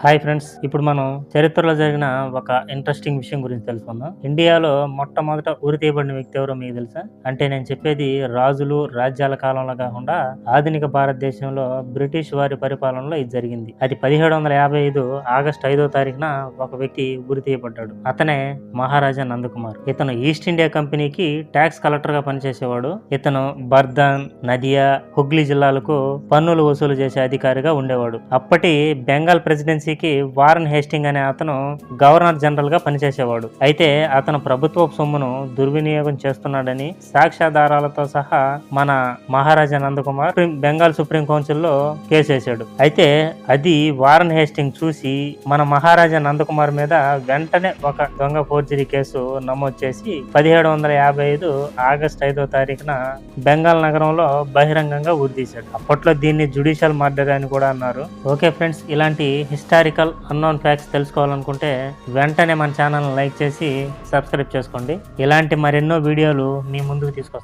Hi friends, ఇప్పుడు మనం చరిత్రలో జరిగిన ఒక ఇంట్రెస్టింగ్ విషయం గురించి తెలుసుకుందాం. ఇండియాలో మొట్టమొదట ఉరి తీయబడిన వ్యక్తి ఎవరో మీకు తెలుసా? అంటే నేను చెప్పేది రాజులు రాజ్యాల కాలంలో కాకుండా ఆధునిక భారతదేశంలో బ్రిటిష్ వారి పరిపాలనలో ఇది జరిగింది. అది 1755 ఆగస్టు 5వ తారీఖున ఒక వ్యక్తి ఉరి తీయబడ్డాడు. అతనే మహారాజా నందకుమార్. ఇతను ఈస్ట్ ఇండియా కంపెనీకి ట్యాక్స్ కలెక్టర్ గా పనిచేసేవాడు. ఇతను బర్దాన్, నదియా, హుగ్లీ జిల్లాలకు పన్నులు వసూలు చేసే అధికారిగా ఉండేవాడు. అప్పటి బెంగాల్ ప్రెసిడెన్సీకి వారన్ హేస్టింగ్ అనే అతను గవర్నర్ జనరల్ గా పనిచేసేవాడు. అయితే అతను ప్రభుత్వ సొమ్మును దుర్వినియోగం చేస్తున్నాడని సాక్ష్యాధారాలతో సహా మన మహారాజా నందకుమార్ బెంగాల్ సుప్రీం కౌన్సిల్లో కేసు వేశాడు. అయితే అది వారన్ హేస్టింగ్ చూసి మన మహారాజా నందకుమార్ మీద వెంటనే ఒక దొంగ ఫోర్జరీ కేసు నమోదు చేసి 1755 ఆగస్టు 5వ తారీఖున బెంగాల్ నగరంలో బహిరంగంగా ఉరితీశాడు. అప్పట్లో దీన్ని జుడిషియల్ మర్డర్ అని కూడా అన్నారు. ఓకే ఫ్రెండ్స్, ఇలాంటి హిస్టారికల్ అన్నోన్ ఫ్యాక్ట్స్ తెలుసుకోవాలనుకుంటే వెంటనే మన ఛానల్ లైక్ చేసి సబ్స్క్రైబ్ చేసుకోండి. ఇలాంటి మరెన్నో వీడియోలు మీ ముందుకు తీసుకొస్తాను.